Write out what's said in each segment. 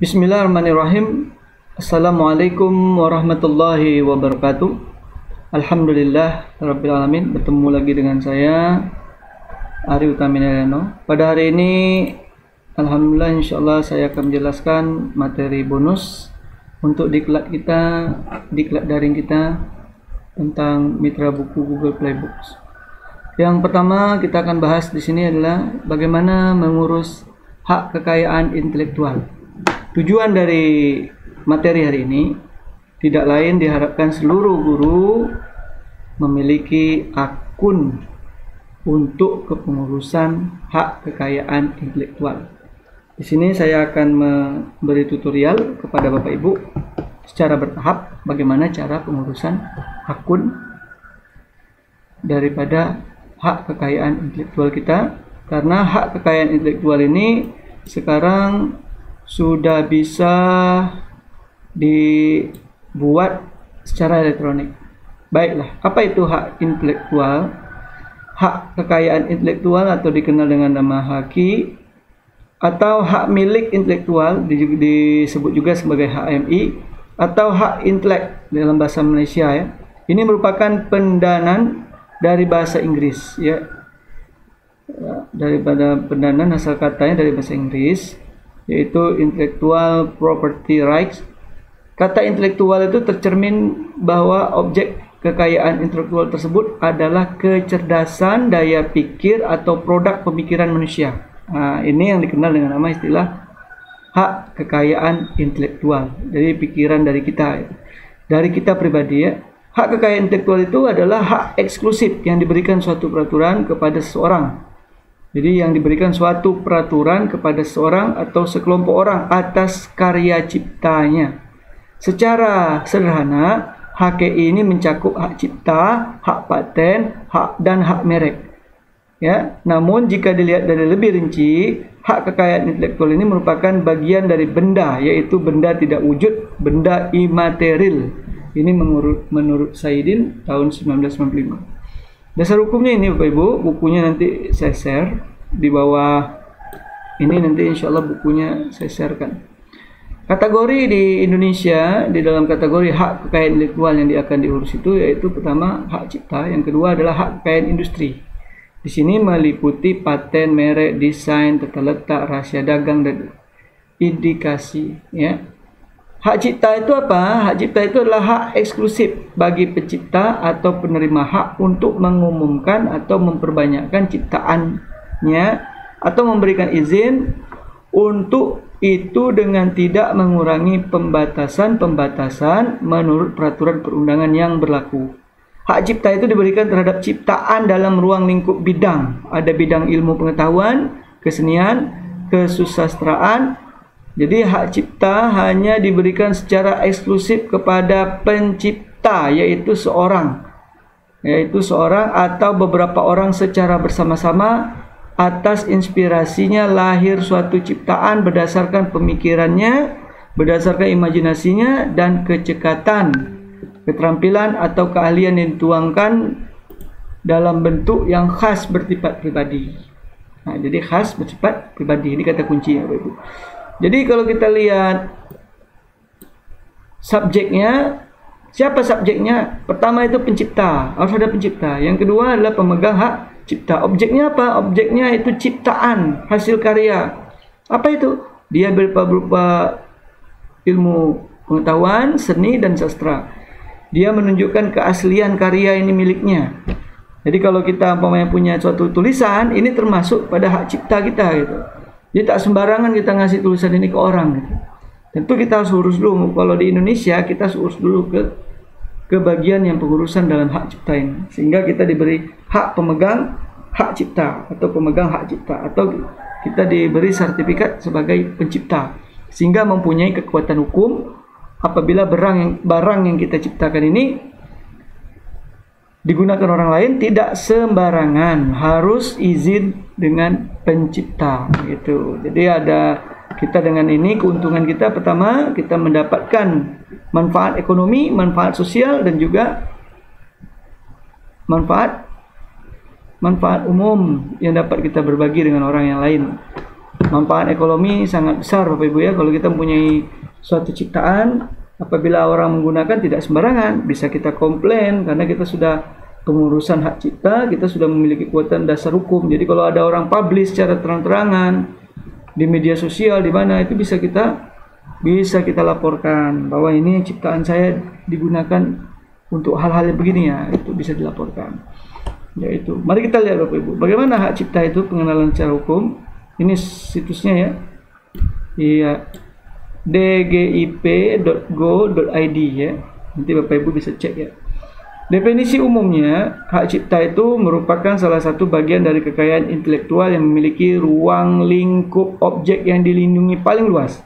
Bismillahirrahmanirrahim. Assalamualaikum warahmatullahi wabarakatuh. Alhamdulillah Rabbil Alamin. Bertemu lagi dengan saya Ari Utaminayano. Pada hari ini Alhamdulillah insyaallah saya akan menjelaskan materi bonus untuk diklat kita, diklat daring kita tentang mitra buku Google Play Books. Yang pertama kita akan bahas di sini adalah bagaimana mengurus hak kekayaan intelektual. Tujuan dari materi hari ini tidak lain diharapkan seluruh guru memiliki akun untuk kepengurusan hak kekayaan intelektual. Di sini saya akan memberi tutorial kepada Bapak Ibu secara bertahap bagaimana cara pengurusan akun daripada hak kekayaan intelektual kita, karena hak kekayaan intelektual ini sekarang sudah bisa dibuat secara elektronik. Baiklah, apa itu hak intelektual? Hak kekayaan intelektual atau dikenal dengan nama haki atau hak milik intelektual, disebut juga sebagai HMI atau hak intelek dalam bahasa Malaysia ya. Ini merupakan pendanaan dari bahasa Inggris ya. Daripada pendanaan asal katanya dari bahasa Inggris, yaitu intellectual property rights. Kata intelektual itu tercermin bahwa objek kekayaan intelektual tersebut adalah kecerdasan, daya pikir atau produk pemikiran manusia. Nah, ini yang dikenal dengan nama istilah hak kekayaan intelektual. Jadi pikiran dari kita, dari kita pribadi ya. Hak kekayaan intelektual itu adalah hak eksklusif yang diberikan suatu peraturan kepada seseorang. Jadi yang diberikan suatu peraturan kepada seorang atau sekelompok orang atas karya ciptanya. Secara sederhana, HKI ini mencakup hak cipta, hak paten, dan hak merek. Ya, namun jika dilihat dari lebih rinci, hak kekayaan intelektual ini merupakan bagian dari benda, yaitu benda tidak wujud, benda imaterial. Ini menurut Saidin tahun 1995. Dasar hukumnya ini Bapak Ibu, bukunya nanti saya share di bawah ini, nanti insya Allah bukunya saya sharekan. Kategori di Indonesia, di dalam kategori hak kekayaan intelektual yang akan diurus itu yaitu pertama hak cipta, yang kedua adalah hak kekayaan industri. Di sini meliputi paten, merek, desain, tata letak, rahasia dagang dan indikasi ya. Hak cipta itu apa? Hak cipta itu adalah hak eksklusif bagi pencipta atau penerima hak untuk mengumumkan atau memperbanyakkan ciptaannya atau memberikan izin untuk itu dengan tidak mengurangi pembatasan-pembatasan menurut peraturan perundangan yang berlaku. Hak cipta itu diberikan terhadap ciptaan dalam ruang lingkup bidang. Ada bidang ilmu pengetahuan, kesenian, kesusastraan. Jadi hak cipta hanya diberikan secara eksklusif kepada pencipta, yaitu seorang atau beberapa orang secara bersama-sama atas inspirasinya lahir suatu ciptaan berdasarkan pemikirannya, berdasarkan imajinasinya dan kecekatan, keterampilan atau keahlian yang dituangkan dalam bentuk yang khas bersifat pribadi. Nah, jadi khas bersifat pribadi, ini kata kuncinya Bapak Ibu. Jadi kalau kita lihat subjeknya, siapa subjeknya? Pertama itu pencipta, harus ada pencipta. Yang kedua adalah pemegang hak cipta. Objeknya apa? Objeknya itu ciptaan, hasil karya. Apa itu? Dia berupa ilmu pengetahuan, seni dan sastra. Dia menunjukkan keaslian karya ini miliknya. Jadi kalau kita punya suatu tulisan, ini termasuk pada hak cipta kita gitu. Jadi tak sembarangan kita ngasih tulisan ini ke orang gitu. Tentu kita harus urus dulu. Kalau di Indonesia kita harus urus dulu ke bagian yang pengurusan dalam hak cipta ini, sehingga kita diberi hak pemegang hak cipta atau pemegang hak cipta, atau kita diberi sertifikat sebagai pencipta, sehingga mempunyai kekuatan hukum apabila barang yang kita ciptakan ini digunakan orang lain tidak sembarangan, harus izin dengan pencipta gitu. Jadi kita dengan ini keuntungan kita, pertama kita mendapatkan manfaat ekonomi, manfaat sosial dan juga manfaat umum yang dapat kita berbagi dengan orang yang lain. manfaat ekonomi sangat besar Bapak Ibu ya, kalau kita mempunyai suatu ciptaan. Apabila orang menggunakan tidak sembarangan, bisa kita komplain karena kita sudah pengurusan hak cipta, kita sudah memiliki kekuatan dasar hukum. Jadi kalau ada orang publish secara terang-terangan di media sosial di mana, itu bisa kita laporkan bahwa ini ciptaan saya digunakan untuk hal-hal yang begini ya, itu bisa dilaporkan. Yaitu, mari kita lihat Bapak Ibu, bagaimana hak cipta itu pengenalan secara hukum. Ini situsnya ya. Iya. dgip.go.id ya. Nanti Bapak Ibu bisa cek ya. Definisi umumnya, hak cipta itu merupakan salah satu bagian dari kekayaan intelektual yang memiliki ruang lingkup objek yang dilindungi paling luas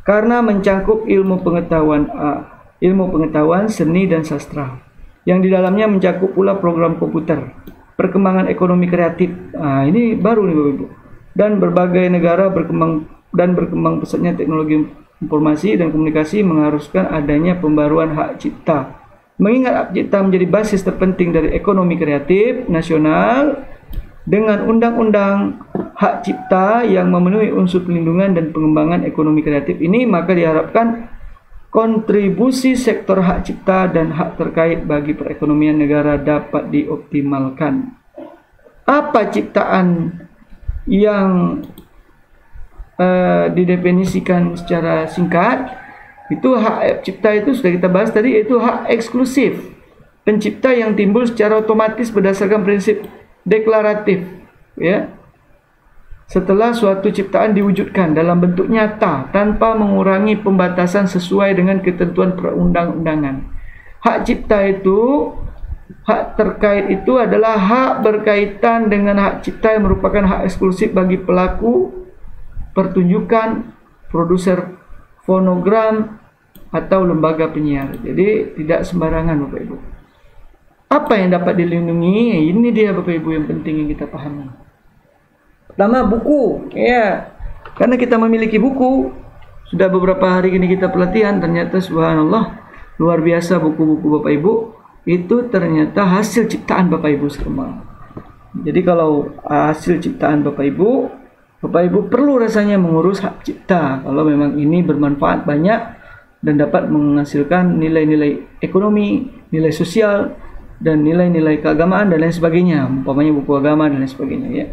karena mencangkup ilmu pengetahuan, seni dan sastra. Yang di dalamnya mencakup pula program komputer, perkembangan ekonomi kreatif. Nah, ini baru nih Bapak Ibu. Dan berbagai negara berkembang pesatnya teknologi informasi dan komunikasi mengharuskan adanya pembaruan hak cipta. Mengingat hak cipta menjadi basis terpenting dari ekonomi kreatif nasional, dengan undang-undang hak cipta yang memenuhi unsur pelindungan dan pengembangan ekonomi kreatif ini, maka diharapkan kontribusi sektor hak cipta dan hak terkait bagi perekonomian negara dapat dioptimalkan. Apa ciptaan yang didefinisikan secara singkat? Itu hak cipta itu sudah kita bahas tadi, yaitu hak eksklusif pencipta yang timbul secara otomatis berdasarkan prinsip deklaratif ya, setelah suatu ciptaan diwujudkan dalam bentuk nyata tanpa mengurangi pembatasan sesuai dengan ketentuan perundang-undangan. Hak cipta itu, hak terkait itu adalah hak berkaitan dengan hak cipta yang merupakan hak eksklusif bagi pelaku pertunjukan, produser fonogram, atau lembaga penyiar. Jadi tidak sembarangan Bapak Ibu. Apa yang dapat dilindungi? Ini dia Bapak Ibu yang penting yang kita pahami. Pertama, buku. Ya, karena kita memiliki buku. Sudah beberapa hari ini kita pelatihan, ternyata subhanallah luar biasa buku-buku Bapak Ibu. Itu ternyata hasil ciptaan Bapak Ibu semua. Jadi kalau hasil ciptaan Bapak Ibu perlu rasanya mengurus hak cipta kalau memang ini bermanfaat banyak dan dapat menghasilkan nilai-nilai ekonomi, nilai sosial, dan nilai-nilai keagamaan dan lain sebagainya, umpamanya buku agama dan lain sebagainya ya.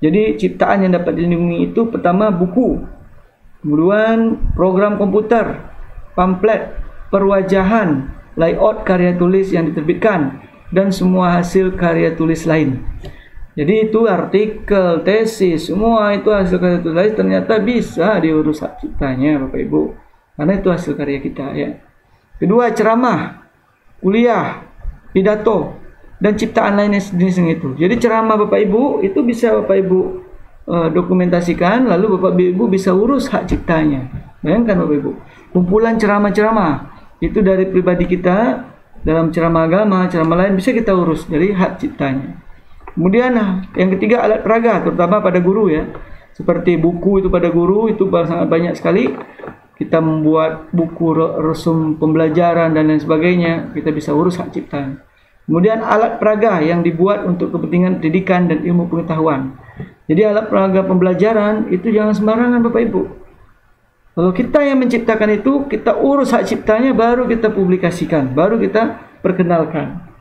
Jadi ciptaan yang dapat dilindungi itu pertama buku, kemudian program komputer, pamflet, perwajahan, layout karya tulis yang diterbitkan, dan semua hasil karya tulis lain. Jadi itu artikel, tesis, semua itu hasil karya tulis ternyata bisa diurus hak ciptanya Bapak Ibu, karena itu hasil karya kita ya. Kedua, ceramah, kuliah, pidato, dan ciptaan lainnya jenis itu. Jadi ceramah Bapak Ibu itu bisa Bapak Ibu dokumentasikan, lalu Bapak Ibu bisa urus hak ciptanya. Bayangkan Bapak Ibu, kumpulan ceramah-ceramah itu dari pribadi kita, dalam ceramah agama, ceramah lain bisa kita urus dari hak ciptanya. Kemudian yang ketiga, alat peraga, terutama pada guru ya. Seperti buku itu pada guru itu sangat banyak sekali. Kita membuat buku resum pembelajaran dan lain sebagainya, kita bisa urus hak cipta. Kemudian alat peraga yang dibuat untuk kepentingan pendidikan dan ilmu pengetahuan. Jadi alat peraga pembelajaran itu jangan sembarangan Bapak Ibu. Kalau kita yang menciptakan itu, kita urus hak ciptanya, baru kita publikasikan, baru kita perkenalkan.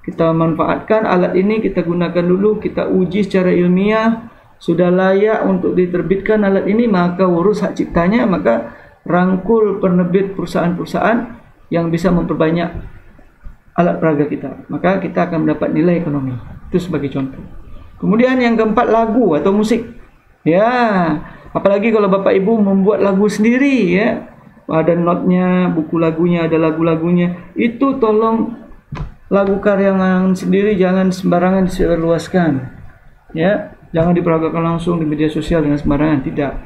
Kita manfaatkan alat ini, kita gunakan dulu, kita uji secara ilmiah, sudah layak untuk diterbitkan alat ini, maka urus hak ciptanya, maka rangkul penerbit perusahaan-perusahaan yang bisa memperbanyak alat peraga kita, maka kita akan mendapat nilai ekonomi. Itu sebagai contoh. Kemudian yang keempat, lagu atau musik. Ya, apalagi kalau Bapak Ibu membuat lagu sendiri ya, ada notnya, buku lagunya, ada lagu-lagunya, itu tolong lagu karyangan sendiri jangan sembarangan disebarluaskan ya, jangan diperagakan langsung di media sosial dengan sembarangan, tidak.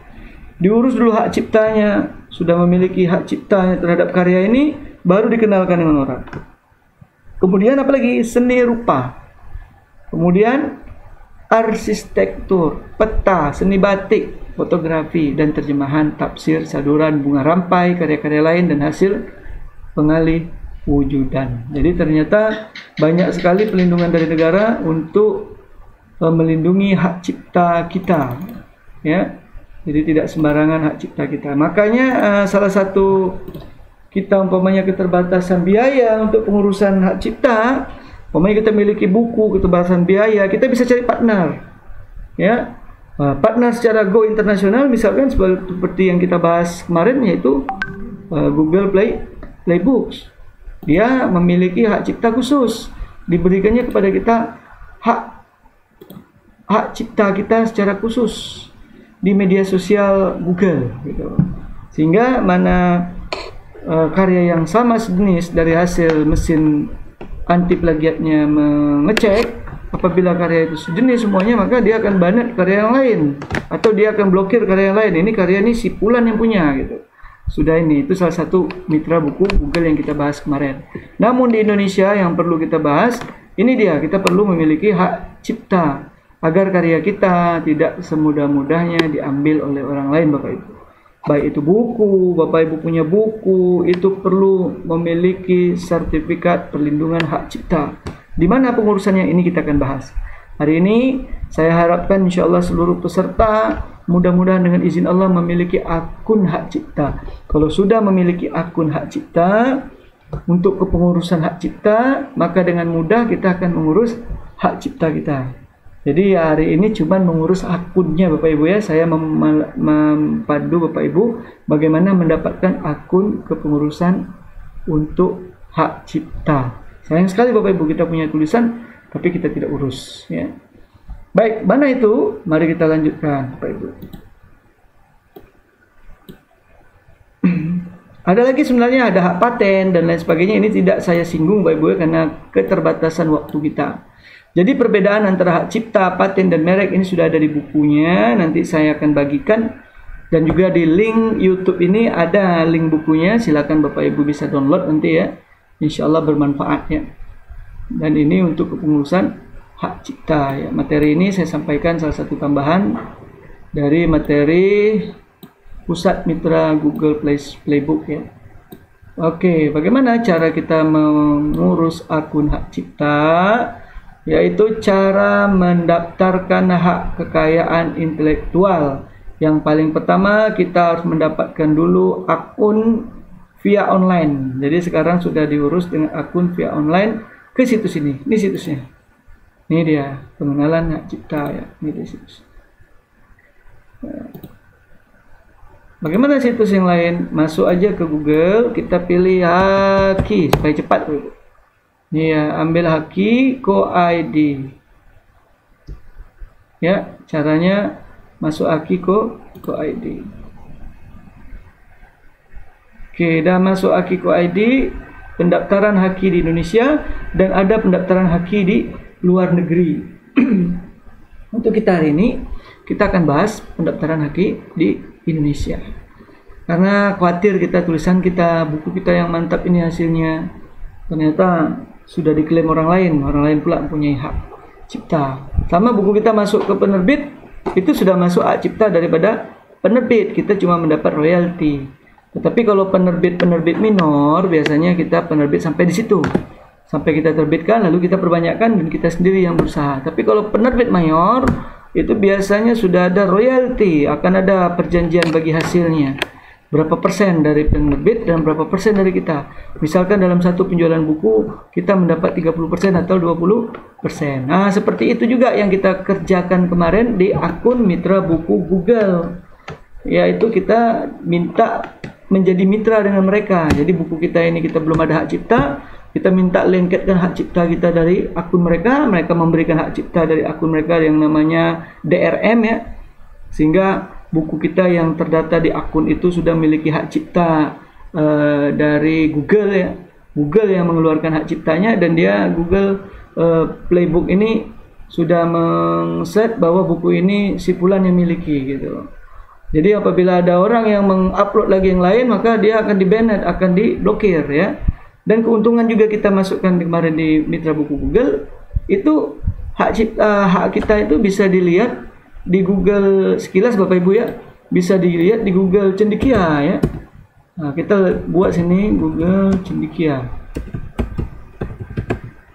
Diurus dulu hak ciptanya, sudah memiliki hak ciptanya terhadap karya ini, baru dikenalkan dengan orang. Kemudian apalagi, seni rupa, kemudian arsitektur, peta, seni batik, fotografi, dan terjemahan, tafsir, saduran, bunga rampai, karya-karya lain, dan hasil pengalih wujudan. Jadi ternyata banyak sekali pelindungan dari negara untuk melindungi hak cipta kita ya. Jadi tidak sembarangan hak cipta kita. Makanya salah satu kita umpamanya keterbatasan biaya untuk pengurusan hak cipta, umpamanya kita miliki buku, keterbatasan biaya, kita bisa cari partner. Ya. Partner secara go internasional misalkan seperti yang kita bahas kemarin, yaitu Google Play Books. Dia memiliki hak cipta khusus, diberikannya kepada kita hak cipta kita secara khusus di media sosial Google gitu. Sehingga mana karya yang sama sejenis dari hasil mesin anti plagiatnya mengecek, apabila karya itu sejenis semuanya, maka dia akan banet karya yang lain atau dia akan blokir karya yang lain. Ini karya ini si Fulan yang punya gitu. Sudah, ini itu salah satu mitra buku Google yang kita bahas kemarin. Namun di Indonesia yang perlu kita bahas, ini dia, kita perlu memiliki hak cipta agar karya kita tidak semudah-mudahnya diambil oleh orang lain, Bapak Ibu. Baik itu buku, Bapak Ibu punya buku, itu perlu memiliki sertifikat perlindungan hak cipta. Di mana pengurusannya ini kita akan bahas. Hari ini saya harapkan insya Allah seluruh peserta mudah-mudahan dengan izin Allah memiliki akun hak cipta. Kalau sudah memiliki akun hak cipta untuk kepengurusan hak cipta, maka dengan mudah kita akan mengurus hak cipta kita. Jadi hari ini cuma mengurus akunnya Bapak Ibu ya. Saya mempandu Bapak Ibu bagaimana mendapatkan akun kepengurusan untuk hak cipta. Sayang sekali Bapak Ibu kita punya tulisan tapi kita tidak urus ya. Baik, mana itu? Mari kita lanjutkan Bapak Ibu. Ada lagi sebenarnya, ada hak paten dan lain sebagainya. Ini tidak saya singgung Bapak Ibu ya, karena keterbatasan waktu kita. Jadi perbedaan antara hak cipta, paten, dan merek ini sudah ada di bukunya. Nanti saya akan bagikan. Dan juga di link YouTube ini ada link bukunya. Silakan Bapak Ibu bisa download nanti ya. Insya Allah bermanfaat ya. Dan ini untuk kepengurusan hak cipta ya. Materi ini saya sampaikan salah satu tambahan dari materi Pusat Mitra Google Playbook ya. Oke, bagaimana cara kita mengurus akun hak cipta? Yaitu cara mendaftarkan hak kekayaan intelektual. Yang paling pertama kita harus mendapatkan dulu akun via online. Jadi sekarang sudah diurus dengan akun via online ke situs ini. Ini situsnya. Ini dia pengenalan hak cipta ya. Ini dia situs. Bagaimana situs yang lain? Masuk aja ke Google, kita pilih Haki supaya cepat. Ini ya, ambil Haki Co.id. Ya, caranya masuk Haki Co.id. Oke, dah masuk Haki Co.id, pendaftaran Haki di Indonesia dan ada pendaftaran Haki di luar negeri. Untuk kita hari ini, kita akan bahas pendaftaran Haki di Indonesia. Karena khawatir kita tulisan kita, buku kita yang mantap ini hasilnya ternyata sudah diklaim orang lain pula mempunyai hak cipta. Sama buku kita masuk ke penerbit, itu sudah masuk hak cipta daripada penerbit, kita cuma mendapat royalti. Tetapi kalau penerbit minor, biasanya kita penerbit sampai di situ, sampai kita terbitkan, lalu kita perbanyakkan dan kita sendiri yang berusaha. Tapi kalau penerbit mayor, itu biasanya sudah ada royalti, akan ada perjanjian bagi hasilnya. Berapa persen dari penerbit dan berapa persen dari kita. Misalkan dalam satu penjualan buku kita mendapat 30% atau 20%. Nah, seperti itu juga yang kita kerjakan kemarin di akun mitra buku Google. Yaitu kita minta menjadi mitra dengan mereka. Jadi buku kita ini kita belum ada hak cipta, kita minta lengketkan hak cipta kita dari akun mereka, mereka memberikan hak cipta dari akun mereka yang namanya DRM ya. Sehingga buku kita yang terdata di akun itu sudah memiliki hak cipta dari Google ya. Google yang mengeluarkan hak ciptanya dan dia Google Playbook ini sudah meng-set bahwa buku ini si Fulan yang miliki gitu. Jadi apabila ada orang yang mengupload lagi yang lain, maka dia akan di-banned, akan diblokir ya. Dan keuntungan juga kita masukkan kemarin di mitra buku Google, itu hak cipta, hak kita itu bisa dilihat di Google sekilas Bapak Ibu ya, bisa dilihat di Google Cendekia ya. Nah, kita buat sini Google Cendekia.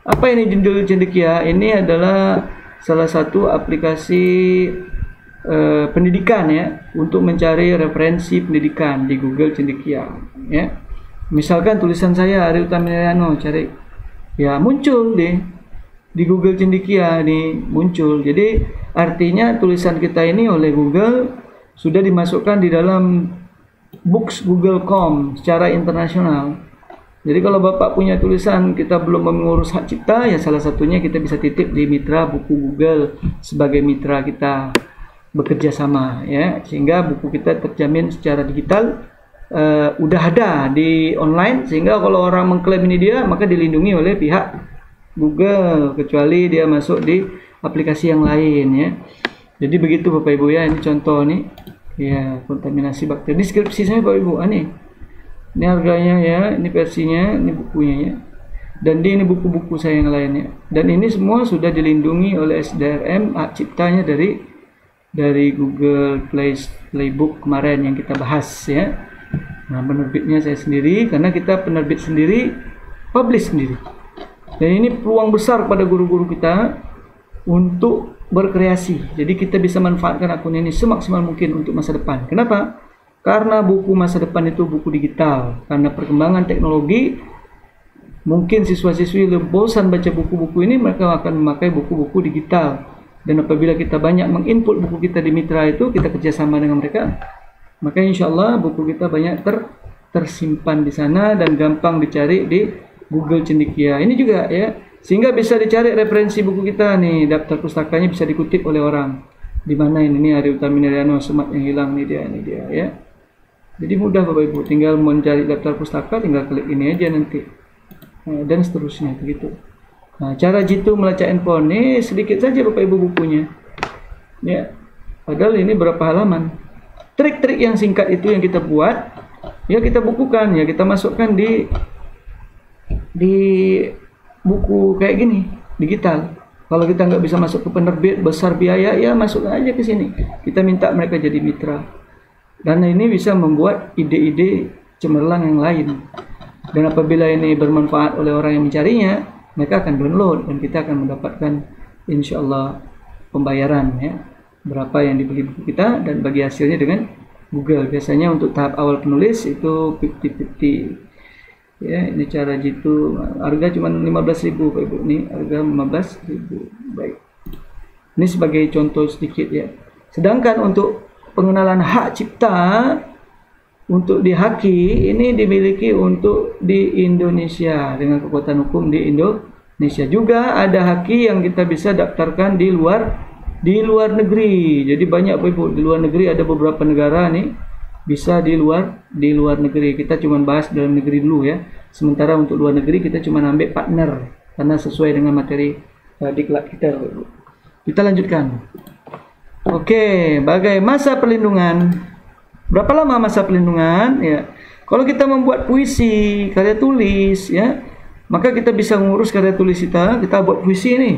Apa ini Google Cendekia? Ini adalah salah satu aplikasi pendidikan ya, untuk mencari referensi pendidikan di Google Cendekia ya. Misalkan tulisan saya Ari Utamiliano, cari ya muncul di Google Cendekia nih muncul. Jadi artinya tulisan kita ini oleh Google sudah dimasukkan di dalam books Google.com secara internasional. Jadi kalau Bapak punya tulisan kita belum mengurus hak cipta, ya salah satunya kita bisa titip di mitra buku Google sebagai mitra kita bekerja sama ya, sehingga buku kita terjamin secara digital. Udah ada di online, sehingga kalau orang mengklaim ini dia, maka dilindungi oleh pihak Google, kecuali dia masuk di aplikasi yang lain ya. Jadi begitu Bapak Ibu ya, ini contoh nih ya, kontaminasi bakteri. Deskripsi saya Bapak Ibu, ini harganya ya, ini versinya, ini bukunya ya, dan ini buku-buku saya yang lainnya. Dan ini semua sudah dilindungi oleh SDRM hak ciptanya dari Google Playbook kemarin yang kita bahas ya. Nah, penerbitnya saya sendiri, karena kita penerbit sendiri, publish sendiri. Dan ini peluang besar pada guru-guru kita untuk berkreasi. Jadi kita bisa manfaatkan akun ini semaksimal mungkin untuk masa depan. Kenapa? Karena buku masa depan itu buku digital. Karena perkembangan teknologi, mungkin siswa-siswi lebih bosan baca buku-buku ini, mereka akan memakai buku-buku digital. Dan apabila kita banyak menginput buku kita di mitra itu, kita kerjasama dengan mereka, maka insya Allah buku kita banyak tersimpan di sana dan gampang dicari di Google Cendekia. Ini juga ya, sehingga bisa dicari referensi buku kita nih, daftar pustakanya bisa dikutip oleh orang. Di mana ini Ari Utamiliano, Semat yang hilang, ini dia ya. Jadi mudah Bapak Ibu, tinggal mencari daftar pustaka, tinggal klik ini aja nanti. Dan seterusnya begitu. Nah, cara jitu melacak handphone ini sedikit saja Bapak Ibu bukunya. Ya. Padahal ini berapa halaman. Trik-trik yang singkat itu yang kita buat, ya kita bukukan, ya kita masukkan di buku kayak gini, digital. Kalau kita nggak bisa masuk ke penerbit, besar biaya, ya masukkan aja ke sini. Kita minta mereka jadi mitra. Dan ini bisa membuat ide-ide cemerlang yang lain. Dan apabila ini bermanfaat oleh orang yang mencarinya, mereka akan download dan kita akan mendapatkan insya Allah pembayaran ya. Berapa yang dibeli buku kita, dan bagi hasilnya dengan Google. Biasanya untuk tahap awal penulis itu 50-50 ya. Ini cara jitu, harga cuma 15.000 Pak Ibu, ini harga 15.000. Baik, ini sebagai contoh sedikit ya. Sedangkan untuk pengenalan hak cipta untuk di Haki ini dimiliki untuk di Indonesia dengan kekuatan hukum di Indonesia. Juga ada Haki yang kita bisa daftarkan di luar negeri. Jadi banyak Bapak Ibu, di luar negeri ada beberapa negara nih bisa di luar negeri. Kita cuma bahas dalam negeri dulu ya. Sementara untuk luar negeri kita cuma ambil partner karena sesuai dengan materi diklat kita Bapak Ibu. Kita lanjutkan. Oke, bagai masa perlindungan. Berapa lama masa perlindungan ya? Kalau kita membuat puisi, karya tulis ya, maka kita bisa mengurus karya tulis kita buat puisi ini.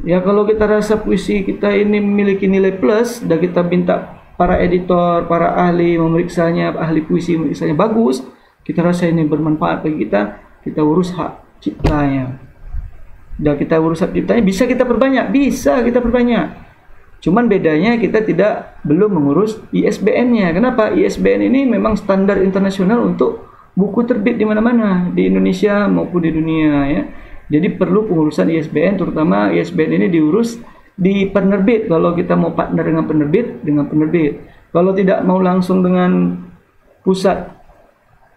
Ya kalau kita rasa puisi kita ini memiliki nilai plus dan kita minta para editor, para ahli memeriksanya, ahli puisi memeriksanya bagus, kita rasa ini bermanfaat bagi kita urus hak ciptanya. Dan kita urus hak ciptanya, bisa kita perbanyak. Cuman bedanya kita belum mengurus ISBN-nya. Kenapa? ISBN ini memang standar internasional untuk buku terbit di mana-mana, di Indonesia maupun di dunia ya. Jadi perlu pengurusan ISBN, terutama ISBN ini diurus di penerbit. Kalau kita mau partner dengan penerbit. Kalau tidak mau langsung dengan pusat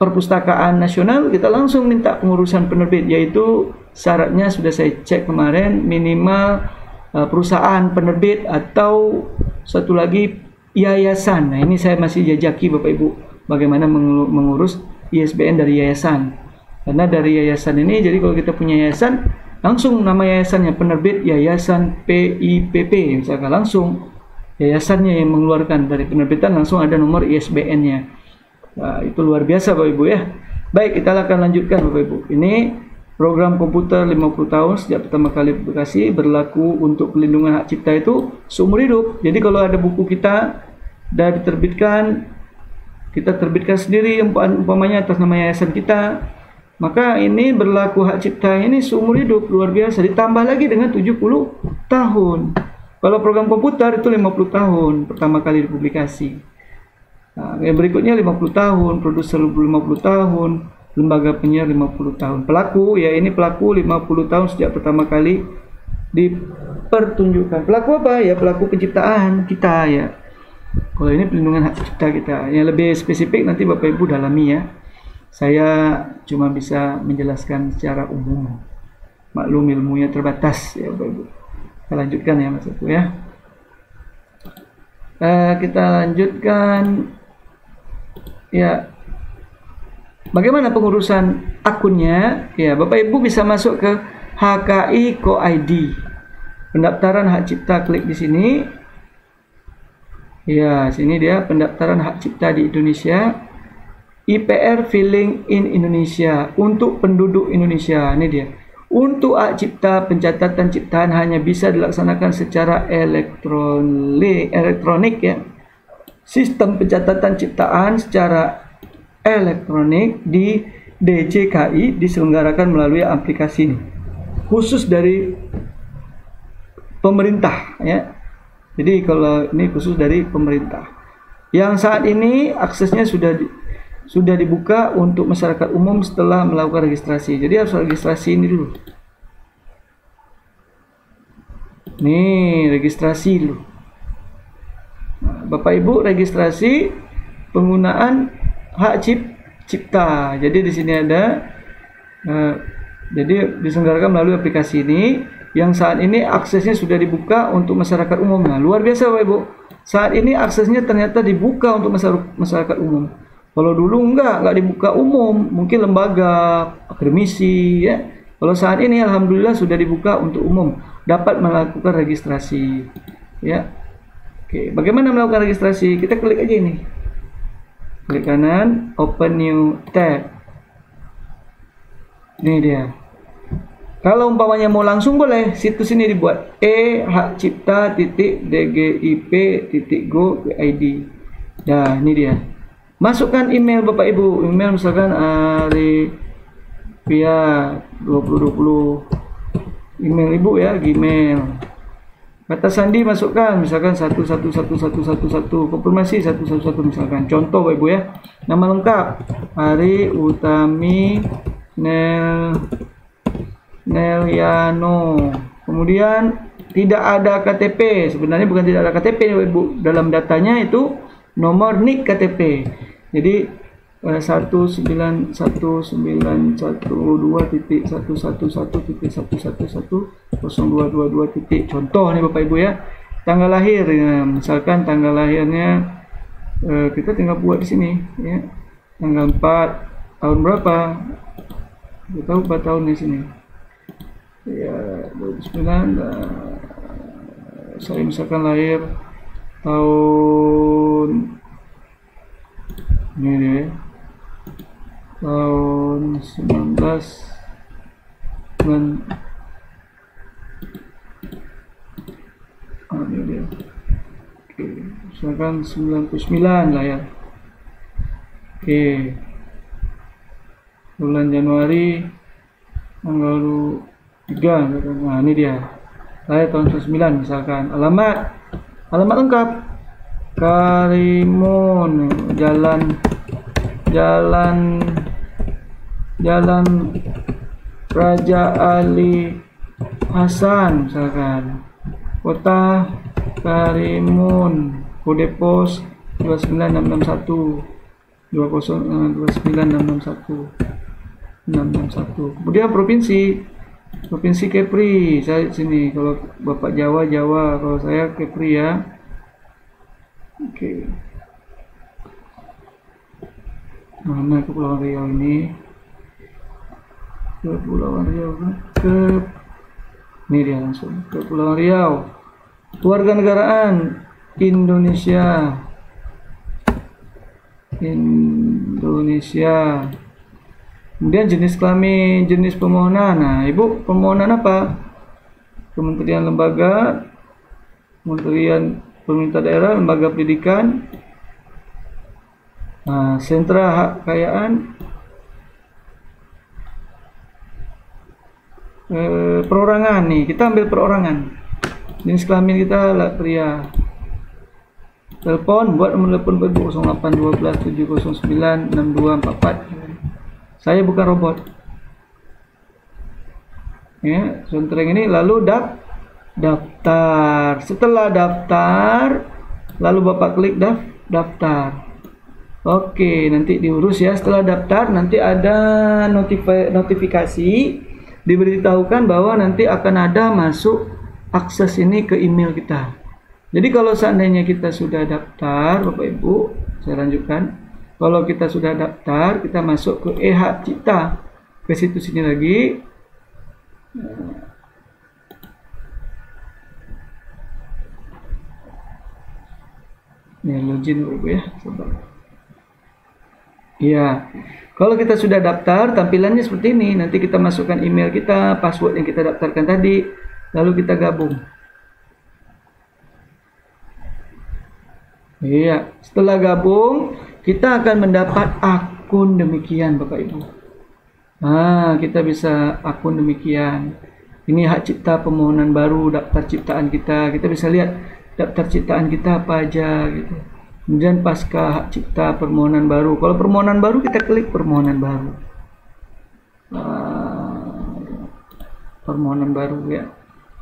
perpustakaan nasional, kita langsung minta pengurusan penerbit, yaitu syaratnya sudah saya cek kemarin, minimal perusahaan penerbit atau satu lagi yayasan. Nah ini saya masih jajaki Bapak Ibu bagaimana mengurus ISBN dari yayasan. Karena dari yayasan ini, jadi kalau kita punya yayasan, langsung nama yayasannya penerbit Yayasan PIPP, misalkan langsung yayasannya yang mengeluarkan dari penerbitan, langsung ada nomor ISBN-nya. Nah, itu luar biasa Bapak Ibu ya. Baik, kita akan lanjutkan Bapak Ibu. Ini program komputer 50 tahun sejak pertama kali publikasi, berlaku untuk pelindungan hak cipta itu seumur hidup. Jadi kalau ada buku kita sudah diterbitkan, kita terbitkan sendiri umpamanya atas nama yayasan kita, maka ini berlaku hak cipta ini seumur hidup, luar biasa. Ditambah lagi dengan 70 tahun. Kalau program komputer itu 50 tahun pertama kali dipublikasi. Nah, yang berikutnya 50 tahun, produser 50 tahun, lembaga penyiar 50 tahun. Pelaku, ya ini pelaku 50 tahun sejak pertama kali dipertunjukkan. Pelaku apa? Ya pelaku penciptaan kita ya. Kalau ini pelindungan hak cipta kita. Yang lebih spesifik nanti Bapak Ibu dalami ya. Saya cuma bisa menjelaskan secara umum. Maklum ilmunya terbatas ya Bapak Ibu. Kita lanjutkan ya Mas Ibu ya. Kita lanjutkan ya. Bagaimana pengurusan akunnya? Ya, Bapak Ibu bisa masuk ke HKI Co-ID. Pendaftaran hak cipta, klik di sini. Ya, sini dia pendaftaran hak cipta di Indonesia. IPR Filing in Indonesia untuk penduduk Indonesia. Ini dia. Untuk hak cipta, pencatatan ciptaan hanya bisa dilaksanakan secara elektronik ya. Sistem pencatatan ciptaan secara elektronik di DJKI diselenggarakan melalui aplikasi ini. Khusus dari pemerintah ya. Jadi kalau ini khusus dari pemerintah. Yang saat ini aksesnya sudah dibuka untuk masyarakat umum setelah melakukan registrasi. Jadi harus registrasi ini dulu. Nih, registrasi dulu. Nah, Bapak Ibu registrasi penggunaan hak cipta. Jadi di sini ada jadi diselenggarakan melalui aplikasi ini yang saat ini aksesnya sudah dibuka untuk masyarakat umum. Nah, luar biasa Bapak Ibu. Saat ini aksesnya ternyata dibuka untuk masyarakat umum. Kalau dulu enggak dibuka umum, mungkin lembaga, akademisi ya. Kalau saat ini alhamdulillah sudah dibuka untuk umum, dapat melakukan registrasi ya. Oke, bagaimana melakukan registrasi? Kita klik aja ini. Klik kanan, open new tab. Ini dia. Kalau umpamanya mau langsung boleh, situs ini dibuat hakcipta.dgip.go.id. Nah, ini dia. Masukkan email Bapak Ibu, email misalkan Arifia 2020, email Ibu ya, Gmail. Kata sandi masukkan, misalkan 111111, konfirmasi 111 misalkan. Contoh Bapak Ibu ya, nama lengkap Ari Utami Nelyano. Kemudian tidak ada KTP, sebenarnya bukan tidak ada KTP Bapak Ibu, dalam datanya itu nomor NIK KTP. Jadi 19112.111.022. Contoh nih Bapak Ibu ya. Tanggal lahir ya. Misalkan tanggal lahirnya kita tinggal buat di sini ya. Tanggal 4 tahun berapa? Kita tahu 4 tahun di sini. Ya, 2009 saya misalkan lahir tahun ini deh, tahun 19 ini dia. Oke, misalkan 99 lah ya. Oke, bulan Januari tanggal 3. Nah ini dia, lahir tahun 99 misalkan. Alamat lengkap Karimun, Jalan Raja Ali Hasan misalkan. Kota Karimun, kode pos 29661 29661. Kemudian provinsi Kepri, saya sini. Kalau Bapak Jawa, kalau saya Kepri ya. Oke. Mana Kepulauan Riau ini? Kepulauan Riau ini dia langsung Kepulauan Riau. Kewarganegaraan Indonesia. Kemudian jenis kelamin, jenis permohonan. Nah, Ibu permohonan apa? Kementerian lembaga, Kementerian pemerintah daerah, lembaga pendidikan, sentra hak kekayaan, perorangan nih. Kita ambil perorangan. Jenis kelamin kita pria. Telepon, buat nomor telepon Bapak Ibu 0812 709 6244. Saya bukan robot. Ya, contoh yang ini. Lalu daftar. Setelah daftar, lalu Bapak klik daftar. Oke, nanti diurus ya. Setelah daftar, nanti ada notifikasi, diberitahukan bahwa nanti akan ada masuk akses ini ke email kita. Jadi kalau seandainya kita sudah daftar, Bapak Ibu, saya lanjutkan. Kalau kita sudah daftar, kita masuk ke hak cipta. Ke situs ini lagi. Ini login Bapak Ibu ya. Sabar. Iya. Kalau kita sudah daftar, tampilannya seperti ini. Nanti kita masukkan email kita, password yang kita daftarkan tadi, lalu kita gabung. Iya, setelah gabung kita akan mendapat akun demikian Bapak Ibu. Nah, kita bisa akun demikian. Ini hak cipta permohonan baru, daftar ciptaan kita. Kita bisa lihat daftar ciptaan kita apa aja gitu. Kemudian pasca hak cipta permohonan baru. Kalau permohonan baru kita klik permohonan baru. Permohonan baru ya.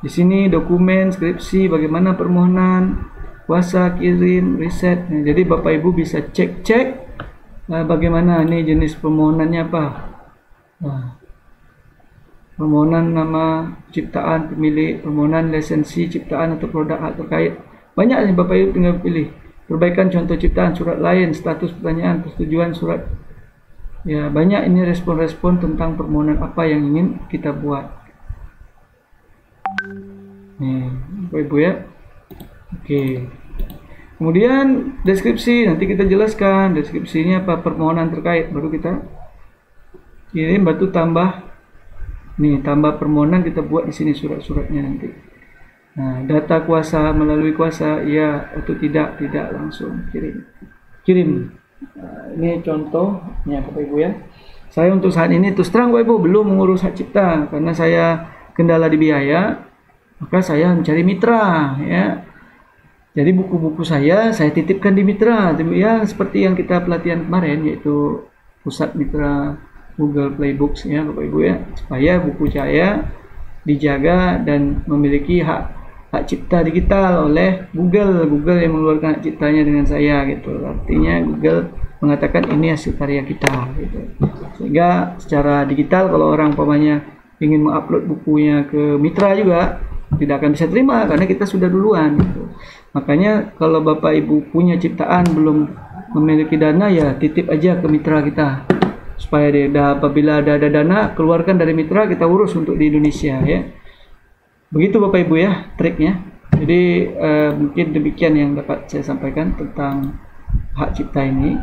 Di sini dokumen, skripsi, bagaimana permohonan, kuasa kirim, riset. Nah, jadi Bapak Ibu bisa cek bagaimana ini jenis permohonannya apa. Nah, permohonan nama ciptaan pemilik, permohonan lisensi ciptaan atau produk hak terkait. Banyak nih Bapak Ibu tinggal pilih. Perbaikan contoh ciptaan, surat lain, status pertanyaan, persetujuan surat. Ya, banyak ini respon-respon tentang permohonan apa yang ingin kita buat. Nih, Bapak Ibu ya. Oke. Kemudian deskripsi, nanti kita jelaskan deskripsinya apa, permohonan terkait, baru kita kirim, batu tambah. Nih, tambah permohonan kita buat di sini surat-suratnya nanti. Nah, data kuasa melalui kuasa, iya atau tidak langsung kirim. Nah, ini contohnya Bapak Ibu ya. Saya untuk saat ini terus terang Bapak Ibu belum mengurus hak cipta karena saya kendala di biaya, maka saya mencari mitra ya. Jadi buku-buku saya titipkan di mitra, ya seperti yang kita pelatihan kemarin, yaitu pusat mitra Google Play Books ya Bapak Ibu ya, supaya buku saya dijaga dan memiliki hak cipta digital oleh Google yang mengeluarkan hak ciptanya dengan saya gitu. Artinya Google mengatakan ini hasil karya kita gitu. Sehingga secara digital kalau orang umpamanya ingin mengupload bukunya ke mitra juga tidak akan bisa terima karena kita sudah duluan gitu. Makanya kalau Bapak Ibu punya ciptaan belum memiliki dana, ya titip aja ke mitra kita supaya apabila ada dana keluarkan dari mitra, kita urus untuk di Indonesia ya. Begitu Bapak Ibu ya triknya. Jadi mungkin demikian yang dapat saya sampaikan tentang hak cipta ini.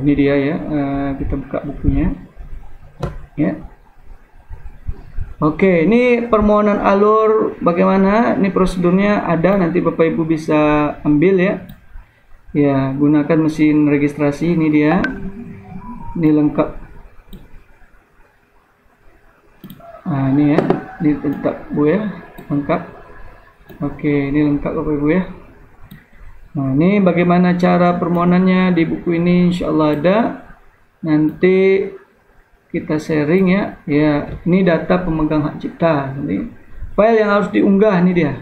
Ini dia ya, kita buka bukunya ya. Oke, ini permohonan alur bagaimana? Ini prosedurnya ada, nanti Bapak Ibu bisa ambil ya. Ya, gunakan mesin registrasi, ini dia. Ini lengkap. Nah, ini ya. Ini lengkap Bu ya, lengkap. Oke, ini lengkap Bapak Ibu ya. Nah, ini bagaimana cara permohonannya di buku ini, insyaallah ada. Nanti kita sharing ya. Ya, ini data pemegang hak cipta. Ini file yang harus diunggah, ini dia.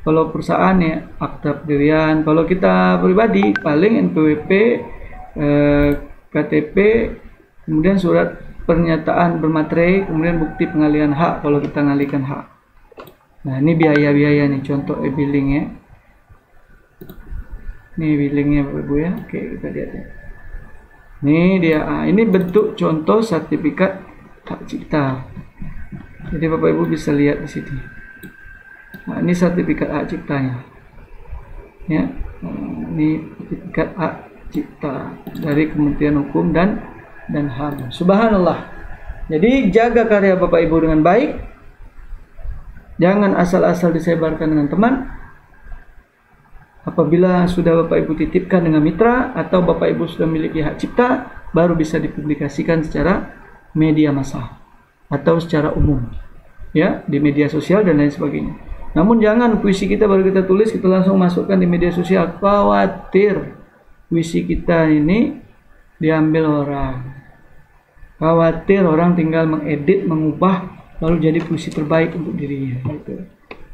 Kalau perusahaan ya akta pendirian, kalau kita pribadi paling NPWP, KTP, kemudian surat pernyataan bermaterai, kemudian bukti pengalihan hak kalau kita ngalihkan hak. Nah, ini biaya-biaya nih, contoh e-billing ya. Ini billingnya Bapak Ibu ya. Oke, kita lihat ya. Ini dia, ini bentuk contoh sertifikat hak cipta. Jadi Bapak Ibu bisa lihat di sini. Nah, ini sertifikat hak ciptanya. Ya, ini sertifikat hak cipta dari Kementerian Hukum dan HAM. Subhanallah. Jadi jaga karya Bapak Ibu dengan baik. Jangan asal-asal disebarkan dengan teman. Apabila sudah Bapak Ibu titipkan dengan mitra atau Bapak Ibu sudah memiliki hak cipta, baru bisa dipublikasikan secara media massa atau secara umum ya, di media sosial dan lain sebagainya. Namun jangan puisi kita baru kita tulis, kita langsung masukkan di media sosial. Khawatir puisi kita ini diambil orang. Khawatir orang tinggal mengedit, mengubah, lalu jadi puisi terbaik untuk dirinya.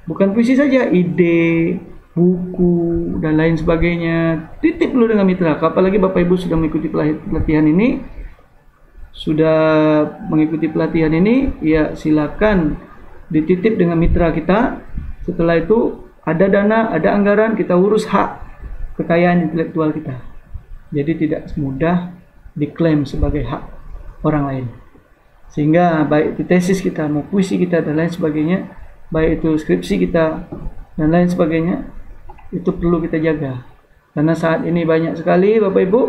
Bukan puisi saja, ide, buku, dan lain sebagainya. Titip dulu dengan mitra. Apalagi Bapak Ibu sudah mengikuti pelatihan ini, ya silakan dititip dengan mitra kita. Setelah itu ada dana, ada anggaran, kita urus hak kekayaan intelektual kita. Jadi tidak mudah diklaim sebagai hak orang lain. Sehingga baik itu tesis kita, mau puisi kita dan lain sebagainya, baik itu skripsi kita dan lain sebagainya, itu perlu kita jaga. Karena saat ini banyak sekali Bapak Ibu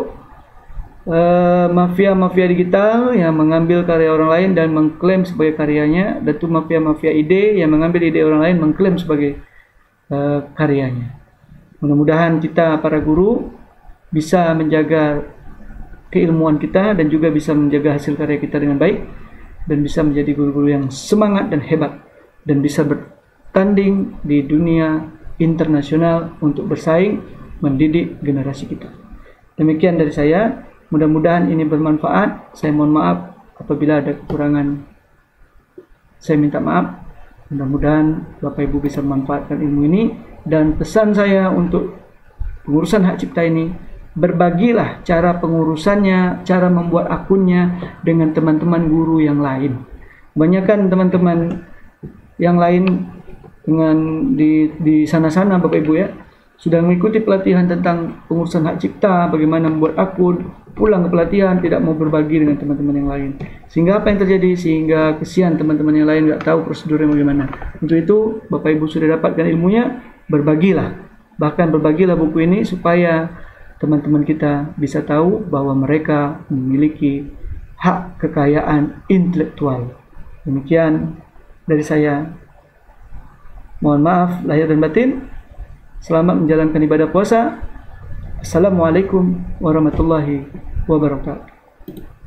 mafia-mafia digital yang mengambil karya orang lain dan mengklaim sebagai karyanya, dan itu mafia-mafia ide yang mengambil ide orang lain mengklaim sebagai karyanya. Mudah-mudahan kita para guru bisa menjaga keilmuan kita dan juga bisa menjaga hasil karya kita dengan baik, dan bisa menjadi guru-guru yang semangat dan hebat, dan bisa bertanding di dunia internasional untuk bersaing mendidik generasi kita. Demikian dari saya, mudah-mudahan ini bermanfaat. Saya mohon maaf apabila ada kekurangan, saya minta maaf. Mudah-mudahan Bapak Ibu bisa memanfaatkan ilmu ini. Dan pesan saya untuk pengurusan hak cipta ini, berbagilah cara pengurusannya, cara membuat akunnya dengan teman-teman guru yang lain. Kebanyakan teman-teman yang lain dengan di sana-sana Bapak Ibu ya, sudah mengikuti pelatihan tentang pengurusan hak cipta, bagaimana membuat akun, pulang ke pelatihan tidak mau berbagi dengan teman-teman yang lain. Sehingga apa yang terjadi? Sehingga kesian teman-teman yang lain nggak tahu prosedurnya bagaimana. Untuk itu Bapak Ibu sudah dapatkan ilmunya, berbagilah. Bahkan berbagilah buku ini supaya teman-teman kita bisa tahu bahwa mereka memiliki hak kekayaan intelektual. Demikian dari saya. Mohon maaf lahir dan batin. Selamat menjalankan ibadah puasa. Assalamualaikum warahmatullahi wabarakatuh.